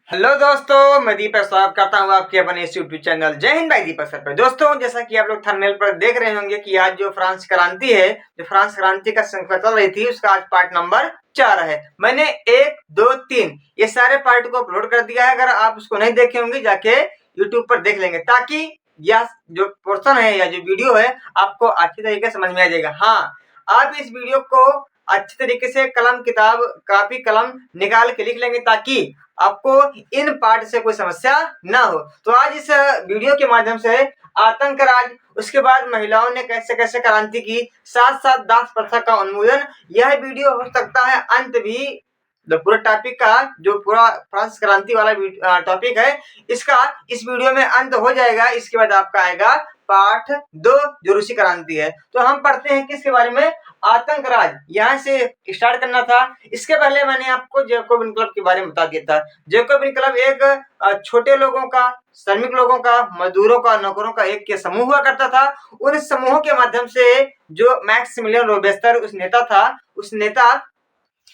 Hello दोस्तों, मैं दीपक स्वागत करता हूँ आपके अपने इस यूट्यूब चैनल जय हिंद भाई दीपक सर पे। दोस्तों, जैसा कि आप लोग थंबनेल पर देख रहे होंगे कि आज जो फ्रांस क्रांति है, जो फ्रांस क्रांति का श्रृंखला चल रही थी, उसका आज पार्ट नंबर 4 है। मैंने 1, 2, 3 ये सारे पार्ट को अपलोड कर दिया है। अगर आप उसको नहीं देखे होंगे जाके यूट्यूब पर देख लेंगे, ताकि यह जो पोर्शन है या जो वीडियो है आपको अच्छी तरीके से समझ में आ जाएगा। हाँ, आप इस वीडियो को अच्छी तरीके से कलम किताब कापी कलम निकाल के लिख लेंगे, ताकि आपको इन पार्ट से कोई समस्या ना हो। तो आज इस वीडियो के माध्यम से आतंक राज, उसके बाद महिलाओं ने कैसे कैसे क्रांति की, साथ साथ दास प्रथा का उन्मूलन, यह वीडियो हो सकता है अंत भी पूरा टॉपिक का, जो पूरा फ्रांस क्रांति वाला टॉपिक है, इसका इस वीडियो में अंत हो जाएगा। इसके बाद आपका आएगा पार्ट 2 जो रूसी क्रांति है। तो हम पढ़ते हैं किसके बारे में, आतंक राज, यहाँ से स्टार्ट करना था। इसके पहले मैंने आपको जैकोब इनकलाब के बारे में बता दिया था। जैकोब इनकलाब एक छोटे लोगों का, श्रमिक लोगों का, मजदूरों का, नौकरों का एक के समूह हुआ करता था। उन समूहों के माध्यम से जो मैक्सिमिलियन रोबेस्पियर उस नेता था, उस नेता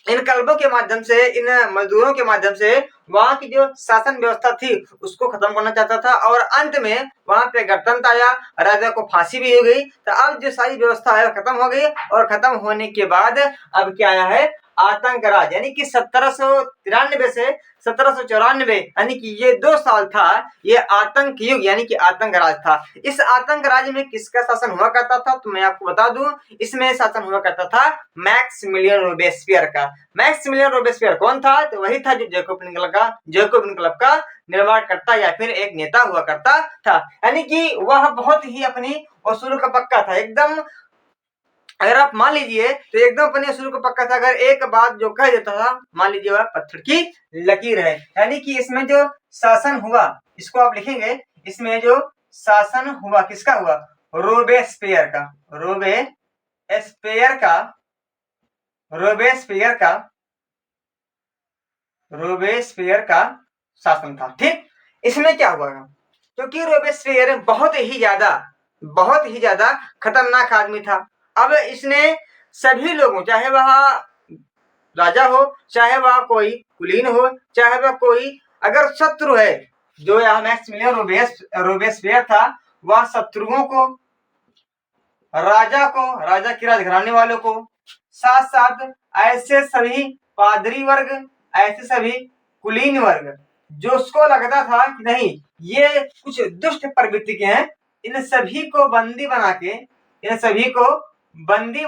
इन कल्बों के माध्यम से, इन मजदूरों के माध्यम से वहां की जो शासन व्यवस्था थी उसको खत्म करना चाहता था, और अंत में वहां पे गणतंत्र आया, राजा को फांसी भी हो गई। तो अब जो सारी व्यवस्था है खत्म हो गई, और खत्म होने के बाद अब क्या आया है, आतंक राज, यानी कि 1793 से 1794, यानी कि ये 2 साल था, ये आतंक युग यानी कि आतंक राज था। इस आतंक राज में किसका शासन हुआ करता था, तो मैं आपको बता दूं, इसमें शासन हुआ करता था मैक्सिमिलियन रोबेस्पियर का। मैक्सिमिलियन रोबेस्पियर कौन था, तो वही था जो जैकोब इनकलाब का निर्माण करता या फिर एक नेता हुआ करता था। यानी कि वह बहुत ही अपनी उसूल का पक्का था एकदम। अगर आप मान लीजिए तो एकदम अपने असूल को पक्का था। अगर एक बात जो कह देता था, मान लीजिए वह पत्थर की लकीर है। यानी कि इसमें जो शासन हुआ, इसको आप लिखेंगे, इसमें जो शासन हुआ किसका हुआ, रोबेस्पियर का। रोबेस्पियर का रोबेस्पियर का रोबेस्पियर का शासन था। ठीक, इसमें क्या हुआ, क्योंकि रोबेस्पियर बहुत ही ज्यादा खतरनाक आदमी था। अब इसने सभी लोगों, चाहे वह राजा हो, चाहे वह कोई कुलीन हो, चाहे वह कोई अगर शत्रु है, जो यहाँ मैक्सिमिलियन रोबेस्पियर था, वह शत्रुओं को, राजा की राजघराने वालों को, साथ साथ ऐसे सभी पादरी वर्ग, ऐसे सभी कुलीन वर्ग, जो उसको लगता था कि नहीं ये कुछ दुष्ट प्रवृत्ति के हैं, इन सभी को बंदी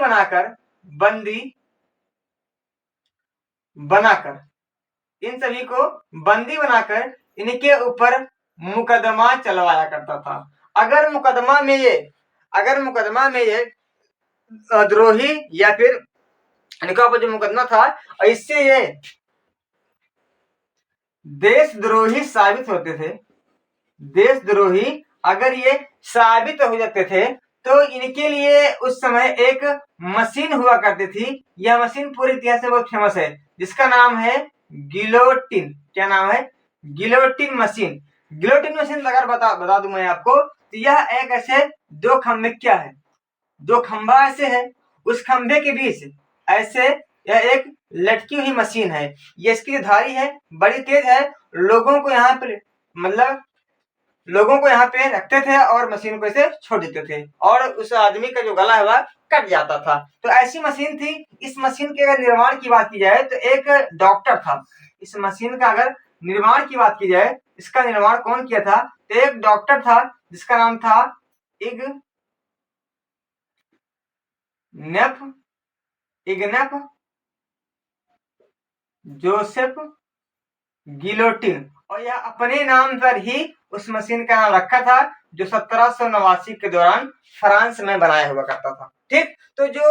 बनाकर इनके ऊपर मुकदमा चलवाया करता था। अगर मुकदमा में ये द्रोही या फिर इनका जो मुकदमा था, इससे ये देशद्रोही साबित होते थे, देशद्रोही अगर ये साबित हो जाते थे, तो इनके लिए उस समय एक मशीन हुआ करती थी। यह मशीन पूरे इतिहास में बहुत फेमस है, जिसका नाम है गिलोटिन। क्या नाम है, गिलोटिन मशीन। गिलोटिन मशीन अगर बता दूं मैं आपको, तो यह एक ऐसे 2 खंभे, क्या है, 2 खंभा ऐसे है, उस खंभे के बीच ऐसे यह एक लटकी हुई मशीन है। ये इसकी धारी है, बड़ी तेज है। लोगों को यहाँ पे रखते थे और मशीन को ऐसे छोड़ देते थे, और उस आदमी का जो गला है वह कट जाता था। तो ऐसी मशीन थी। इस मशीन के अगर निर्माण की बात की जाए, तो एक डॉक्टर था। इस मशीन का अगर निर्माण की बात की जाए, इसका निर्माण कौन किया था, तो एक डॉक्टर था जिसका नाम था इग्नेफ जोसेफ गिलोटिन, और यह अपने नाम पर ही उस मशीन का नाम रखा था, जो 1789 के दौरान फ्रांस में बनाया हुआ करता था। ठीक, तो जो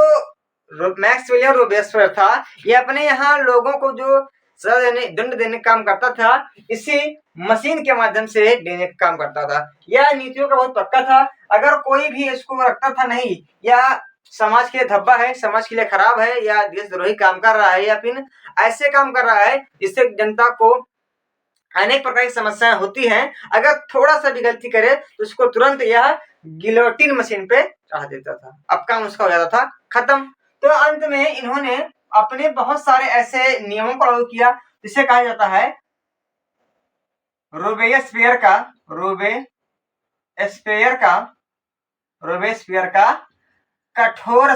मैक्सिमिलियन रोबेस्पियर था, ये अपने यहाँ लोगों को जो दंड देने का काम करता था, इसी मशीन के माध्यम से देने का काम करता था। यह नीतियों का बहुत पक्का था। अगर कोई भी इसको रखता था नहीं, या समाज के लिए धब्बा है, समाज के लिए खराब है, या देशद्रोही काम कर रहा है, या फिर ऐसे काम कर रहा है जिससे जनता को अनेक प्रकार की समस्याएं होती हैं, अगर थोड़ा सा भी गलती करे तो उसको तुरंत यह गिलोटिन मशीन पे चढ़ा देता था। अब काम उसका हो जाता था खत्म। तो अंत में इन्होंने अपने बहुत सारे ऐसे नियमों को लागू किया, जिसे कहा जाता है रोबेस्पियर का रोबेस्पियर का रोबेस्पियर का कठोर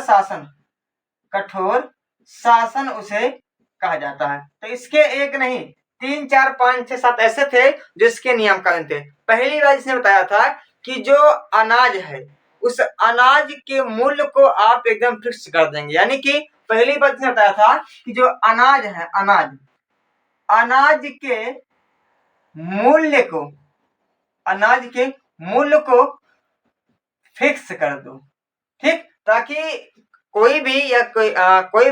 शासन उसे कहा जाता है। तो इसके एक नहीं 3, 4, 5, 6, 7 ऐसे थे जो इसके नियम कानून थे। पहली बार इसने बताया था कि जो अनाज है उस अनाज के मूल्य को आप एकदम फिक्स कर देंगे। यानी कि पहली बार इसने बताया था कि जो अनाज है अनाज के मूल्य को फिक्स कर दो, ठीक, ताकि कोई भी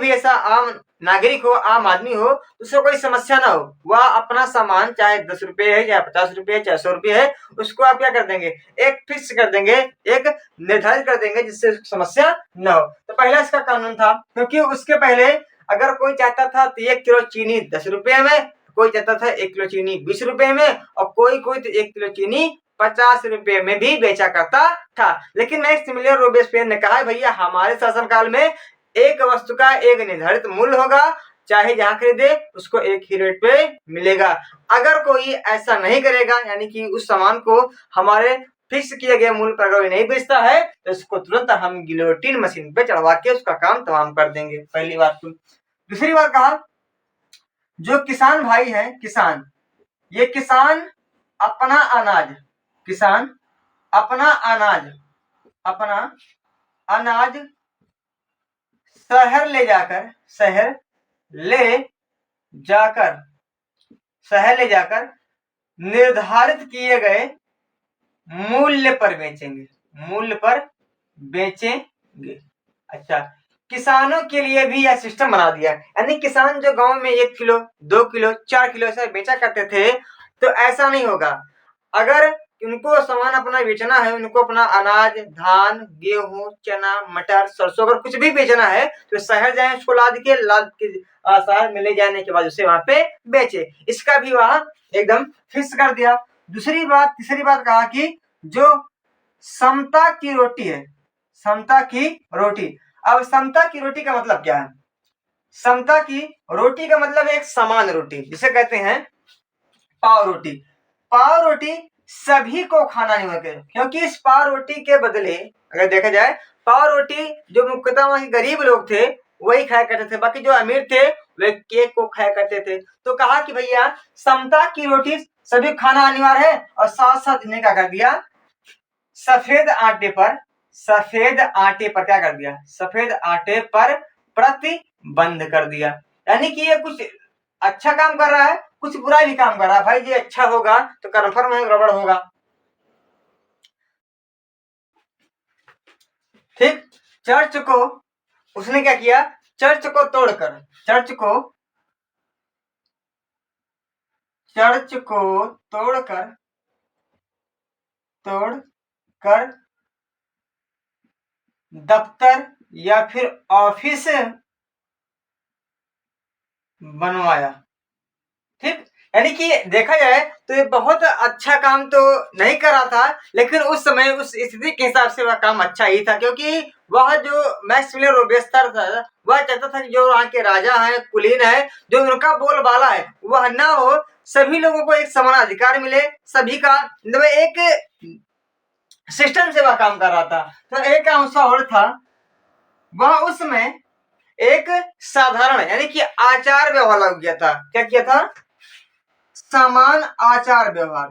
ऐसा आम नागरिक हो, आम आदमी हो, उसको कोई समस्या ना हो। वह अपना सामान चाहे 10 रुपए है, चाहे 50 रुपए है, चाहे 100 रुपए है, उसको आप क्या कर देंगे, एक फिक्स कर देंगे, एक निर्धारित कर देंगे जिससे समस्या न हो। तो पहला इसका कानून था, क्योंकि उसके पहले अगर कोई चाहता था तो 1 किलो चीनी 10 रुपए में, कोई चाहता था 1 किलो चीनी 20 रुपए में, और कोई तो 1 किलो चीनी 50 रुपए में भी बेचा करता था। लेकिन मैक्सिमिलियन रोबेस्पियर ने कहा भैया हमारे शासनकाल में एक वस्तु का एक निर्धारित मूल्य होगा, चाहे जहां खरीदे उसको एक ही रेट पे मिलेगा। अगर कोई ऐसा नहीं करेगा, यानी कि उस सामान को हमारे फिक्स किए गए मूल्य पर अगर नहीं बेचता है तो इसको तुरंत हम गिलोटिन मशीन पे चढ़वा के उसका काम तमाम कर देंगे। पहली बात। दूसरी बात कहा जो किसान भाई है, ये किसान अपना अनाज शहर ले जाकर निर्धारित किए गए मूल्य पर बेचेंगे। अच्छा, किसानों के लिए भी यह सिस्टम बना दिया। यानी किसान जो गांव में 1 किलो 2 किलो 4 किलो ऐसा बेचा करते थे, तो ऐसा नहीं होगा। अगर उनको सामान अपना बेचना है, उनको अपना अनाज, धान, गेहूं, चना, मटर, सरसों अगर कुछ भी बेचना है तो शहर जाए, उसको लाद के शहर में ले जाने के बाद उसे वहां पे बेचे। इसका भी वहां एकदम फिक्स कर दिया। तीसरी बात कहा कि जो समता की रोटी है, अब समता की रोटी का मतलब क्या है? समता की रोटी का मतलब एक समान रोटी, जिसे कहते हैं पाव रोटी सभी को खाना नहीं होगा, क्योंकि इस पाव रोटी के बदले अगर देखा जाए, पाव रोटी जो मुख्यतः वहां गरीब लोग थे वही खाया करते थे, बाकी जो अमीर थे वे केक को खाया करते थे। तो कहा कि भैया समता की रोटी सभी खाना अनिवार्य है, और साथ साथ इन्हें क्या कर दिया, सफेद आटे पर क्या कर दिया, सफेद आटे पर प्रतिबंध कर दिया। यानी कि ये कुछ अच्छा काम कर रहा है, कुछ बुरा भी काम कर रहा है। भाई ये अच्छा होगा तो कन्फर्म है गड़बड़ होगा, ठीक। चर्च को उसने क्या किया, चर्च को तोड़कर दफ्तर या फिर ऑफिस बनवाया, ठीक। यानी कि देखा जाए तो ये बहुत अच्छा काम तो नहीं कर रहा था, लेकिन उस समय उस स्थिति के हिसाब से वह काम अच्छा ही था, क्योंकि वह जो मैक्सिमिलियन रोबेस्पियर था वह चाहता था कि जो वहाँ के राजा हैं, कुलीन है, जो उनका बोलबाला है वह ना हो, सभी लोगों को एक समान अधिकार मिले, सभी का मतलब एक सिस्टम से वह काम कर रहा था। तो एक अंश और था, वह उसमें एक साधारण यानी कि आचार व्यवहार लागू किया था। क्या किया था? समान आचार व्यवहार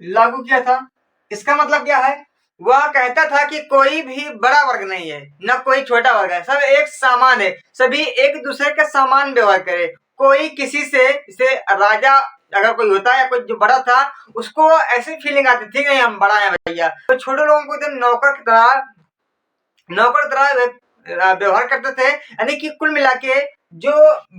लागू किया था। इसका मतलब क्या है? वह कहता था कि कोई भी बड़ा वर्ग नहीं है, न कोई छोटा वर्ग है, सब एक समान है, सभी एक दूसरे के समान व्यवहार करे। कोई किसी से, जैसे राजा अगर कोई होता है या कोई जो बड़ा था, उसको ऐसी फीलिंग आती थी कि हम बड़ा है भैया, तो छोटे लोगों को एकदम नौकर की तरह व्यवहार करते थे। यानी कि कुल मिला के जो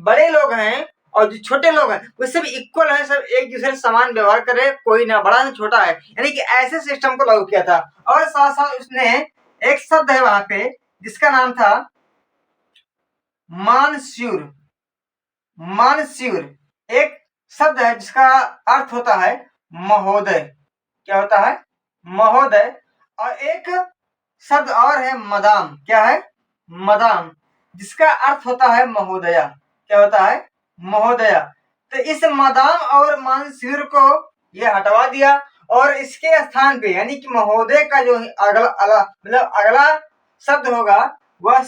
बड़े लोग हैं और जो छोटे लोग हैं वो सब इक्वल हैं, सब एक दूसरे से समान व्यवहार करे, कोई ना बड़ा ना छोटा है। यानी कि ऐसे सिस्टम को लागू किया था। और साथ साथ उसने एक शब्द है वहां पे जिसका नाम था मानस्यूर। एक शब्द है जिसका अर्थ होता है महोदय। क्या होता है? महोदय। और एक शब्द और है मदाम। क्या है? मदाम, जिसका अर्थ होता है महोदया। क्या होता है? महोदया। तो इस मदाम और मंसूर को ये हटवा दिया और इसके स्थान पे यानी कि महोदय का जो अगला मतलब अगला शब्द होगा वह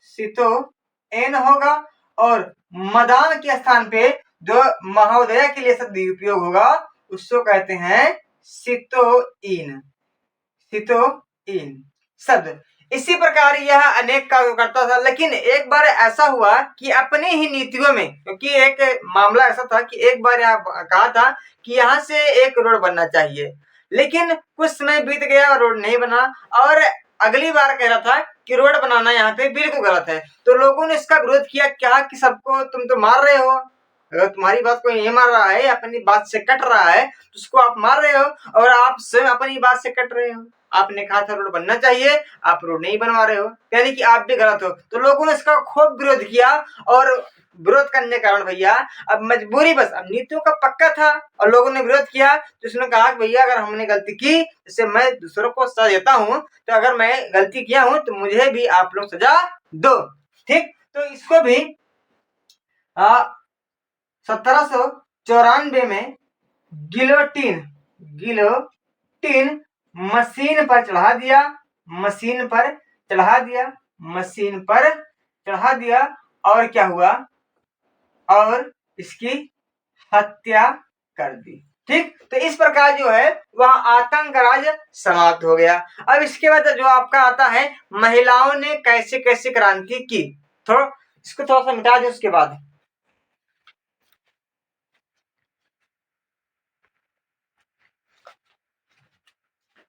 सितोएन होगा और मदान के स्थान पे जो महोदय के लिए शब्द उपयोग होगा उसको कहते हैं सितोइन शब्द। इसी प्रकार यह अनेक कार्य करता था, लेकिन एक बार ऐसा हुआ कि अपने ही नीतियों में, क्योंकि एक मामला ऐसा था कि एक बार यहाँ कहा था कि यहाँ से एक रोड बनना चाहिए, लेकिन कुछ समय बीत गया और रोड नहीं बना और अगली बार कह रहा था कि रोड बनाना यहाँ पे बिल्कुल गलत है। तो लोगों ने इसका विरोध किया, क्या कि सबको तुम तो मार रहे हो, अगर तुम्हारी बात कोई नहीं मार रहा है, अपनी बात से कट रहा है तो उसको आप मार रहे हो और आप स्वयं अपनी बात से कट रहे हो। आपने कहा था रोड बनना चाहिए, आप रोड नहीं बनवा रहे हो, यानी कि आप भी गलत हो। तो लोगों ने इसका खूब विरोध किया और विरोध करने के कारण भैया अब मजबूरी बस, अब नीतियों का पक्का था और लोगों ने विरोध किया तो उसने कहा कि भैया अगर हमने गलती की, जैसे मैं दूसरों को सजा देता हूँ, तो अगर मैं गलती किया हूँ तो मुझे भी आप लोग सजा दो। ठीक, तो इसको भी 1794 में गिलोटिन मशीन पर चढ़ा दिया और क्या हुआ, और इसकी हत्या कर दी। ठीक, तो इस प्रकार जो है वह आतंक राज समाप्त हो गया। अब इसके बाद जो आपका आता है महिलाओं ने कैसे कैसे क्रांति की, इसको थोड़ा सा मिटा दे। उसके बाद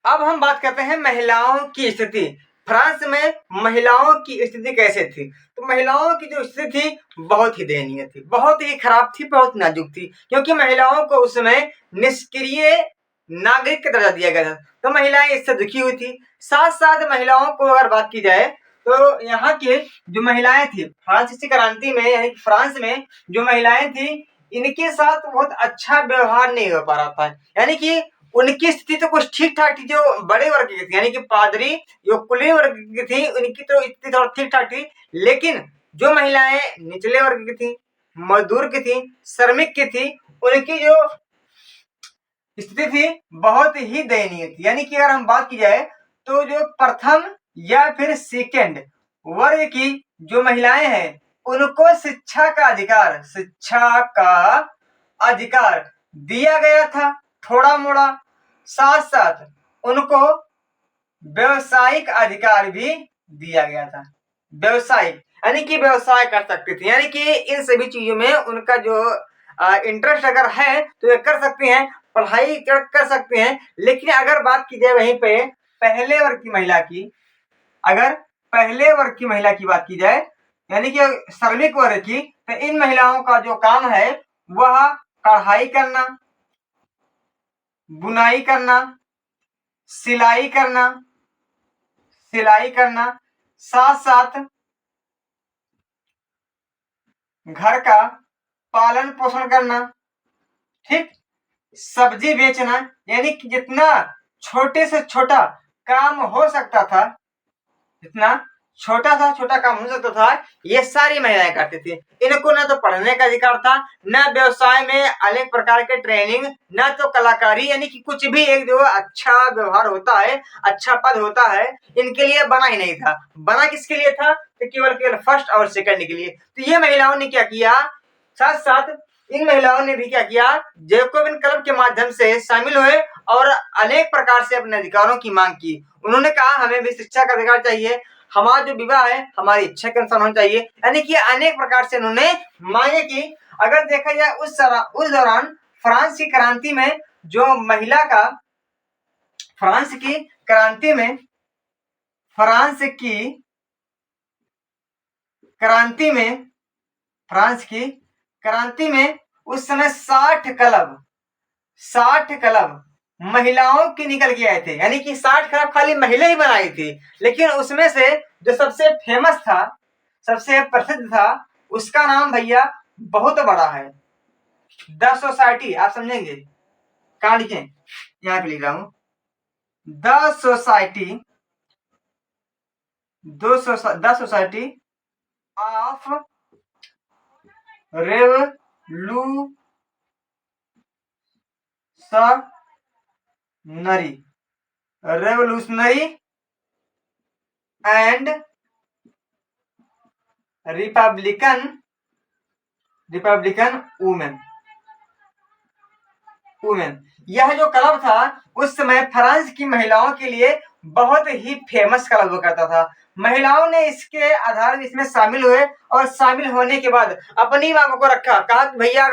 अब हम बात करते हैं महिलाओं की स्थिति। फ्रांस में महिलाओं की स्थिति कैसे थी? तो महिलाओं की जो स्थिति थी बहुत ही दयनीय थी, बहुत ही खराब थी, बहुत नाजुक थी, क्योंकि महिलाओं को उस समय निष्क्रिय नागरिक का दर्जा दिया गया था। तो महिलाएं इससे दुखी हुई थी। साथ साथ महिलाओं को अगर बात की जाए तो यहाँ के जो महिलाएं थी फ्रांसीसी क्रांति में, यानी फ्रांस में जो महिलाएं थी इनके साथ बहुत अच्छा व्यवहार नहीं हो पा रहा था। यानी कि उनकी स्थिति तो कुछ ठीक ठाक थी, जो बड़े वर्ग की थी यानी कि पादरी जो कुलीन वर्ग की थी उनकी तो स्थिति थोड़ा ठीक ठाक थी, लेकिन जो महिलाएं निचले वर्ग की थी, मजदूर की थी, श्रमिक की थी, उनकी जो स्थिति थी बहुत ही दयनीय थी। यानी कि अगर हम बात की जाए तो जो प्रथम या फिर सेकेंड वर्ग की जो महिलाएं हैं उनको शिक्षा का अधिकार दिया गया था थोड़ा मोड़ा, साथ साथ उनको व्यवसायिक अधिकार भी दिया गया था। व्यवसायिक यानी कि व्यवसाय कर सकती थी, यानी कि इन सभी चीजों में उनका जो इंटरेस्ट अगर है तो ये कर सकते हैं, पढ़ाई कर सकते हैं। लेकिन अगर बात की जाए वहीं पे पहले वर्ग की महिला की, अगर पहले वर्ग की महिला की बात की जाए यानी कि श्रमिक वर्ग की, तो इन महिलाओं का जो काम है वह कढ़ाई करना, बुनाई करना, सिलाई करना, साथ साथ घर का पालन पोषण करना, ठीक, सब्जी बेचना, यानी कि जितना छोटे से छोटा काम हो सकता था, जितना छोटा काम हो सकता था, ये सारी महिलाएं करती थी। इनको न तो पढ़ने का अधिकार था, न व्यवसाय में अनेक प्रकार के ट्रेनिंग, न तो कलाकारी, यानी कि कुछ भी एक जो अच्छा व्यवहार होता है, अच्छा पद होता है, इनके लिए बना ही नहीं था। बना किसके लिए था? तो केवल फर्स्ट और सेकंड के लिए। तो ये महिलाओं ने क्या किया, साथ साथ इन महिलाओं ने भी क्या किया, जैकोबिन क्लब के माध्यम से शामिल हुए और अनेक प्रकार से अपने अधिकारों की मांग की। उन्होंने कहा हमें भी शिक्षा का अधिकार चाहिए, हमारा जो विवाह है हमारी इच्छा के अनुसार होना चाहिए, यानी कि अनेक प्रकार से उन्होंने मांगे की। अगर देखा जाए उस दौरान फ्रांस की क्रांति में जो महिला का, फ्रांस की क्रांति में उस समय 60 क्लब महिलाओं की निकल के आए थे, यानी कि 60 क्लब खाली महिला ही बनाई थी। लेकिन उसमें से जो सबसे फेमस था, सबसे प्रसिद्ध था, उसका नाम भैया बहुत बड़ा है, द सोसाइटी। आप समझेंगे, कहा लिखें, यहाँ पे लिख रहा हूं, the the society of revolutionary and Republican women. यह जो क्लब था उस समय फ्रांस की महिलाओं के लिए बहुत ही फेमस क्लब हुआ करता था। महिलाओं ने इसके आधार में इसमें शामिल हुए और शामिल होने के बाद अपनी मांगों को रखा। कहा कि भैया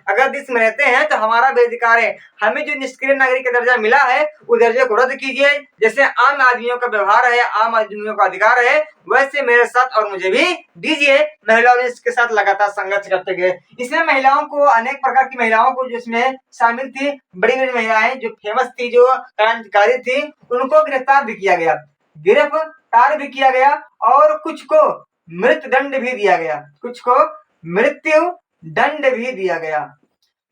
अगर देश में रहते हैं तो हमारा भी अधिकार है, हमें जो निष्क्रिय नागरिक का दर्जा मिला है उस दर्जे को रद्द कीजिए। जैसे आम आदमियों का व्यवहार है, आम आदमियों का अधिकार है, वैसे मेरे साथ और मुझे भी दीजिए। महिलाओं ने इसके साथ लगातार संघर्ष करते गए। इसमें महिलाओं को, अनेक प्रकार की महिलाओं को जिसमें शामिल थी, बड़ी बड़ी महिलाएं जो फेमस थी, जो क्रांतिकारी थी, उनको गिरफ्तार भी किया गया और कुछ को मृत्युदंड भी दिया गया।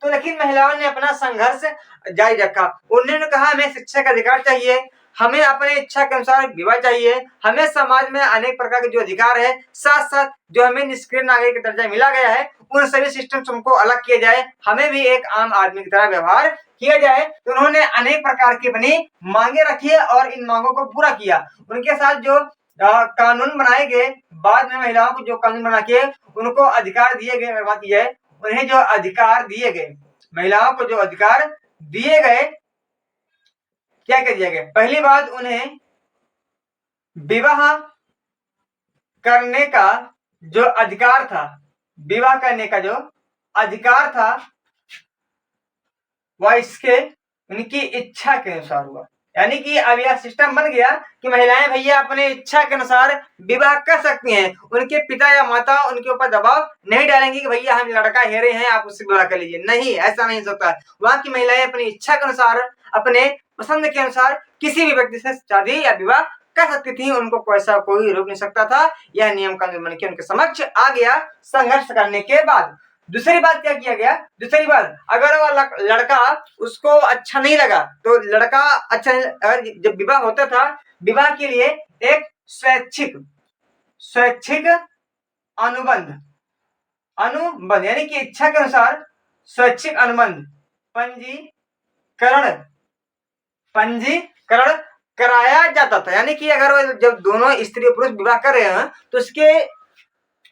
तो लेकिन महिलाओं ने अपना संघर्ष जारी रखा। उन्होंने कहा हमें शिक्षा का अधिकार चाहिए, हमें अपने इच्छा के अनुसार विवाह चाहिए, हमें समाज में अनेक प्रकार के जो अधिकार है, साथ साथ जो हमें निष्क्रिय नागरिक का दर्जा मिला गया है, उन सभी सिस्टम से हमको अलग किया जाए, हमें भी एक आम आदमी की तरह व्यवहार किया जाए। तो उन्होंने अनेक प्रकार की अपनी मांगे रखी और इन मांगों को पूरा किया। उनके साथ जो कानून बनाए गए, बाद में महिलाओं को जो कानून बना के उनको अधिकार दिए गए, बात यह है उन्हें जो अधिकार दिए गए, महिलाओं को जो अधिकार दिए गए, क्या क्या दिया गया? पहली बात, उन्हें विवाह करने का जो अधिकार था, विवाह करने का जो अधिकार था वह इसके उनकी इच्छा के अनुसार हुआ। यानी कि अब यह सिस्टम बन गया कि महिलाएं भैया अपने इच्छा के अनुसार विवाह कर सकती हैं। उनके पिता या माता उनके ऊपर दबाव नहीं डालेंगे कि भैया हम लड़का हेरे हैं, आप उससे विवाह कर लीजिए। नहीं, ऐसा नहीं होता। वहां की महिलाएं अपनी इच्छा के अनुसार, अपने पसंद के अनुसार किसी भी व्यक्ति से शादी या विवाह कर सकती थी। उनको कोई रोक नहीं सकता था। यह नियम कानून बन के उनके समक्ष आ गया संघर्ष करने के बाद। दूसरी बात क्या किया गया? दूसरी बात, अगर वह लड़का उसको अच्छा नहीं लगा तो लड़का अच्छा, अगर जब विवाह होता था, विवाह के लिए एक स्वैच्छिक अनुबंध यानी कि इच्छा के अनुसार स्वैच्छिक अनुबंध पंजीकरण कराया जाता था। यानी कि अगर जब दोनों स्त्री पुरुष विवाह कर रहे हैं तो उसके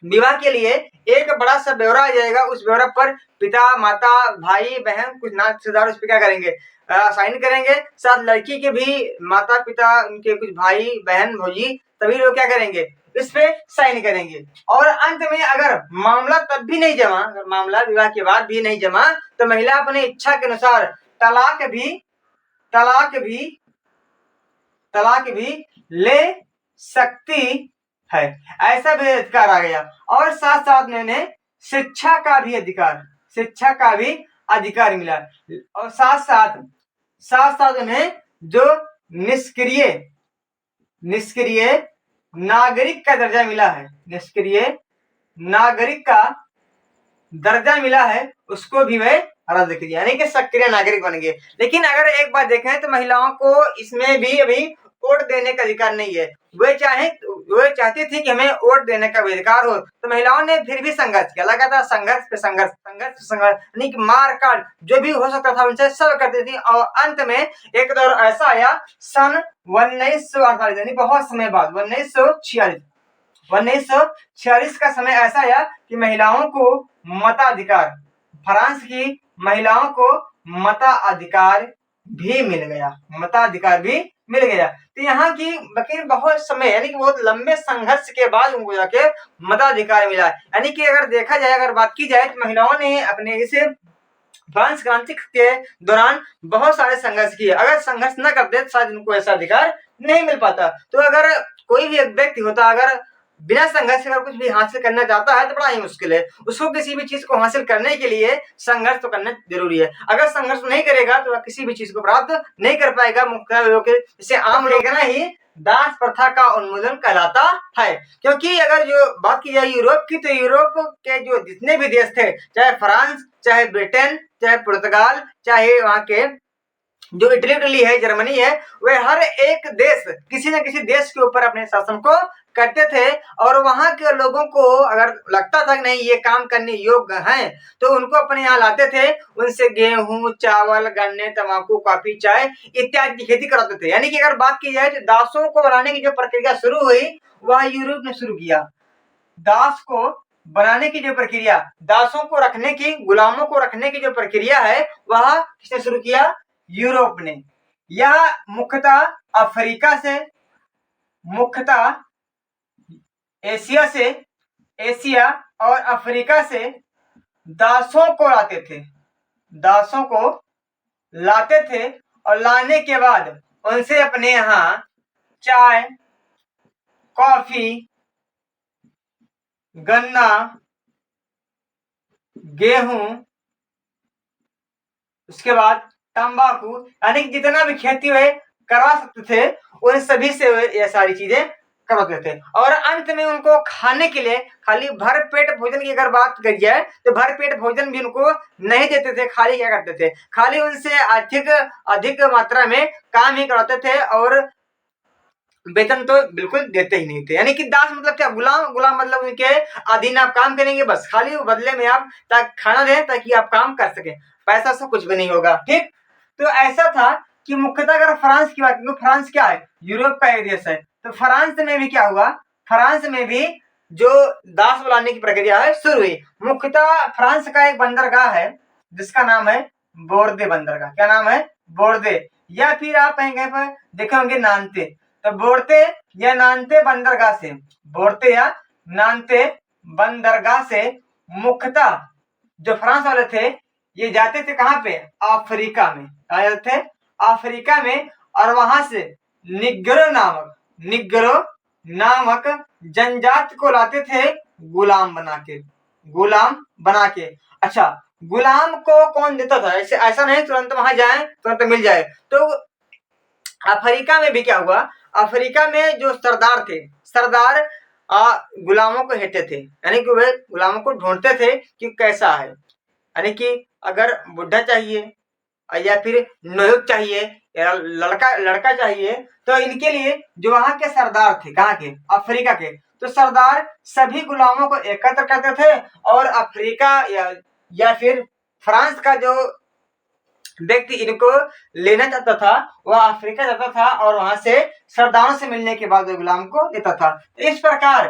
विवाह के लिए एक बड़ा सा ब्यौरा आ जाएगा। उस ब्यौरा पर पिता, माता, भाई, बहन, कुछ नातेदार उस पर क्या करेंगे? साइन करेंगे। साथ लड़की के भी माता पिता, उनके कुछ भाई बहन, भौजी, सभी लोग क्या करेंगे? इस पे साइन करेंगे। और अंत में अगर मामला तब भी नहीं जमा, अगर मामला विवाह के बाद भी नहीं जमा, तो महिला अपनी इच्छा के अनुसार तलाक भी ले सकती है। ऐसा भी अधिकार आ गया। और साथ साथ में शिक्षा का भी अधिकार मिला। और साथ साथ उन्हें जो निष्क्रिय नागरिक का दर्जा मिला है, निष्क्रिय नागरिक का दर्जा मिला है, उसको भी वह रद्द किया, यानी कि सक्रिय नागरिक बन गए। लेकिन अगर एक बात देखें तो महिलाओं को इसमें भी अभी वोट देने का अधिकार नहीं है। वे चाहती थी कि हमें वोट देने का अधिकार हो, तो महिलाओं ने फिर भी संघर्ष किया, लगातार संघर्ष, यानी कि मार काट जो भी हो सकता था उनसे सब करती थी। और अंत में एक दौर ऐसा आया सन 1948, यानी बहुत समय बाद 1946 का समय ऐसा आया कि महिलाओं को मताधिकार, फ्रांस की महिलाओं को मताधिकार भी मिल गया। तो यहाँ की लेकिन बहुत समय, यानी कि बहुत लंबे संघर्ष के बाद उनको जाके मताधिकार मिला। यानी कि अगर देखा जाए, अगर बात की जाए तो महिलाओं ने अपने इस फ्रांस क्रांति के दौरान बहुत सारे संघर्ष किए। अगर संघर्ष न करते तो शायद उनको ऐसा अधिकार नहीं मिल पाता। तो अगर कोई भी व्यक्ति होता, अगर बिना संघर्ष के अगर कुछ भी हासिल करना चाहता है तो बड़ा ही मुश्किल है। उसको किसी भी चीज को हासिल करने के लिए संघर्ष तो करना जरूरी है। अगर संघर्ष नहीं करेगा तो वह किसी भी चीज को प्राप्त नहीं कर पाएगा। जैसे आम लोग ना ही दास प्रथा का उन्मूलन कहलाता है। क्योंकि अगर जो बात की जाए यूरोप की, तो यूरोप के जो जितने भी देश थे, चाहे फ्रांस, चाहे ब्रिटेन, चाहे पुर्तगाल, चाहे वहां के जो इटली है, जर्मनी है, वे हर एक देश किसी न किसी देश के ऊपर अपने शासन को करते थे। और वहां के लोगों को अगर लगता था कि नहीं ये काम करने योग्य हैं, तो उनको अपने यहाँ लाते थे, उनसे गेहूं, चावल, गन्ने, तंबाकू, कॉफी, चाय इत्यादि की खेती कराते थे। यानी कि अगर बात की जाए तो दासों को बनाने की जो प्रक्रिया शुरू हुई वह यूरोप ने शुरू किया। दास को बनाने की जो प्रक्रिया, दासों को रखने की, गुलामों को रखने की जो प्रक्रिया है, वह किसने शुरू किया? यूरोप ने। यह मुख्यतः अफ्रीका से, मुख्यतः एशिया और अफ्रीका से दासों को लाते थे, दासों को लाते थे और लाने के बाद उनसे अपने यहाँ चाय, कॉफी, गन्ना, गेहूं, उसके बाद तंबाकू, यानी जितना भी खेती वे करवा सकते थे उन सभी से ये सारी चीजें करवाते थे। और अंत में उनको खाने के लिए खाली भर पेट भोजन की अगर बात करी जाए तो भर पेट भोजन भी उनको नहीं देते थे। खाली क्या करते थे? खाली उनसे अधिक मात्रा में काम ही कराते थे और वेतन तो बिल्कुल देते ही नहीं थे। यानी कि दास मतलब क्या? गुलाम। गुलाम मतलब उनके अधीन आप काम करेंगे, बस खाली बदले में आप खाना दें ताकि आप काम कर सके, पैसा से कुछ भी नहीं होगा। ठीक, तो ऐसा था कि मुख्यतः अगर फ्रांस की बात करें, फ्रांस क्या है? यूरोप का एक देश है। तो फ्रांस में भी क्या हुआ? फ्रांस में भी जो दास बुलाने की प्रक्रिया है शुरू हुई। मुख्यतः फ्रांस का एक बंदरगाह है जिसका नाम है बोर्दे बंदरगाह। क्या नाम है? बोर्दे, या फिर आप कहीं पर देखे होंगे नानते। तो बोर्ते या नानते बंदरगाह से, बोर्ते या नानते बंदरगाह से मुख्यतः जो फ्रांस वाले थे ये जाते थे कहाँ पे? अफ्रीका में। कहा जाते थे? अफ्रीका में। और वहां से निग्रो नामक जनजाति को लाते थे गुलाम बना के, गुलाम बना के। अच्छा, गुलाम को कौन देता था? ऐसा नहीं तुरंत वहां जाए तुरंत मिल जाए। तो अफ्रीका में भी क्या हुआ? अफ्रीका में जो सरदार थे, सरदार गुलामों को हेटे थे, यानी कि वे गुलामों को ढूंढते थे कि कैसा है। यानी कि अगर बुढ़ा चाहिए या फिर नौयुवक चाहिए या लड़का चाहिए, तो इनके लिए जो वहां के सरदार थे, कहाँ के? अफ्रीका के, तो सरदार सभी गुलामों को एकत्र करते थे और अफ्रीका या फिर फ्रांस का जो व्यक्ति इनको लेना चाहता था वह अफ्रीका जाता था और वहां से सरदारों से मिलने के बाद गुलाम को देता था। इस प्रकार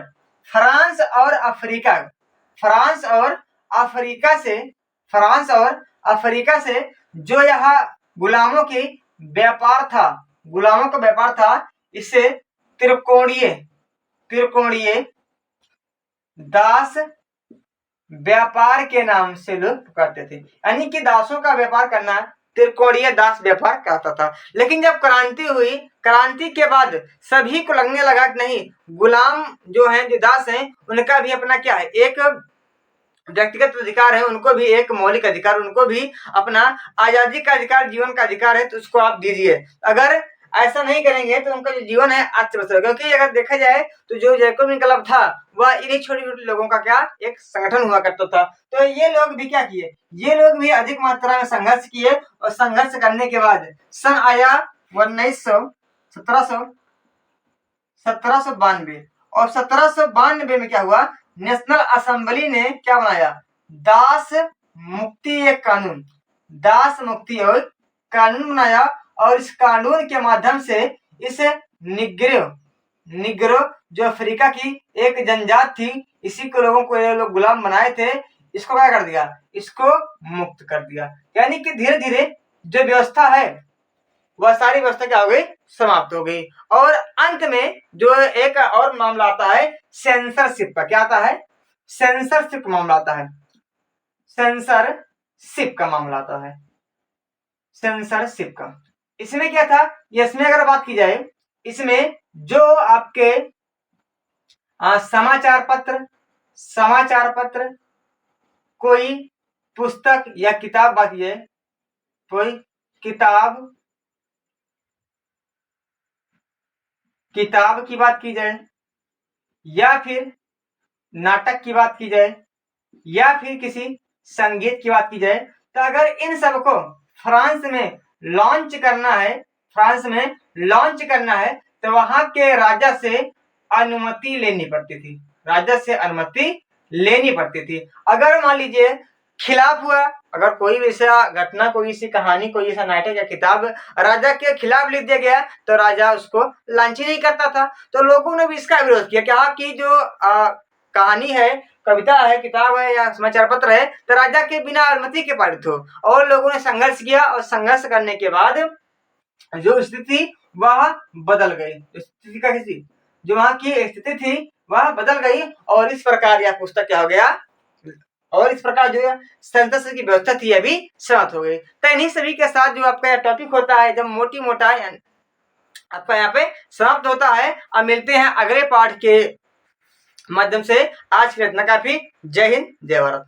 फ्रांस और अफ्रीका, फ्रांस और अफ्रीका से जो यहाँ गुलामों की व्यापार था, गुलामों का व्यापार था, इसे त्रिकोणीय दास व्यापार के नाम से लोग करते थे। यानी कि दासों का व्यापार करना त्रिकोणीय दास व्यापार कहता था। लेकिन जब क्रांति हुई, क्रांति के बाद सभी को लगने लगा कि नहीं, गुलाम जो हैं, जो दास हैं, उनका भी अपना क्या है? एक व्यक्तिगत अधिकार है, उनको भी एक मौलिक अधिकार, उनको भी अपना आजादी का अधिकार, जीवन का अधिकार है, तो उसको आप दीजिए। अगर ऐसा नहीं करेंगे तो उनका जो जीवन है अस्त व्यस्त होगा। क्योंकि अगर देखा जाए तो जो जैकोबिन क्लब था वह इन्हीं छोटे छोटे लोगों का क्या एक संगठन हुआ करता था। तो ये लोग भी क्या किए? ये लोग भी अधिक मात्रा में संघर्ष किए और संघर्ष करने के बाद सन आया 1792 और 1792 में क्या हुआ? नेशनल असेंबली ने क्या बनाया? दास मुक्ति एक कानून, दास मुक्ति और कानून बनाया। और इस कानून के माध्यम से इस निग्रो जो अफ्रीका की एक जनजात थी, इसी को लोगों को ये लोग गुलाम बनाए थे, इसको क्या कर दिया? इसको मुक्त कर दिया। यानी कि धीरे धीरे जो व्यवस्था है वह सारी व्यवस्था क्या हो गई? समाप्त हो गई। और अंत में जो एक और मामला आता है सेंसरशिप का। क्या आता है? सेंसरशिप मामला आता है, सेंसरशिप का मामला आता है, सेंसरशिप का। इसमें क्या था? इसमें अगर बात की जाए, इसमें जो आपके समाचार पत्र, कोई पुस्तक या किताब, बात की जाए कोई किताब की बात की जाए या फिर नाटक की बात की जाए या फिर किसी संगीत की बात की जाए, तो अगर इन सबको फ्रांस में लॉन्च करना है, फ्रांस में लॉन्च करना है, तो वहां के राजा से अनुमति लेनी पड़ती थी, राजा से अनुमति लेनी पड़ती थी। अगर मान लीजिए खिलाफ हुआ, अगर कोई भी ऐसा घटना, कोई ऐसी कहानी, कोई ऐसा नाटक या किताब राजा के खिलाफ लिख दिया गया तो राजा उसको लॉन्च ही नहीं करता था। तो लोगों ने भी इसका विरोध किया, क्या कि जो कहानी है, कविता है, किताब है या समाचार पत्र है, तो राजा के बिना अनुमति के पारित हो। और लोगों ने संघर्ष किया और संघर्ष करने के बाद जो स्थिति वह बदल गई, स्थिति का किसी जो वहां की स्थिति थी वह बदल गई और इस प्रकार यह पुस्तक क्या हो गया, और इस प्रकार जो है सेंसस की व्यवस्था थी अभी समाप्त हो गई। तो इन्हीं सभी के साथ जो आपका टॉपिक होता है एकदम मोटी मोटा आपका यहाँ पे समाप्त होता है। अब मिलते हैं अगले पाठ के माध्यम से। आज की रचना काफी। जय हिंद, जय भारत।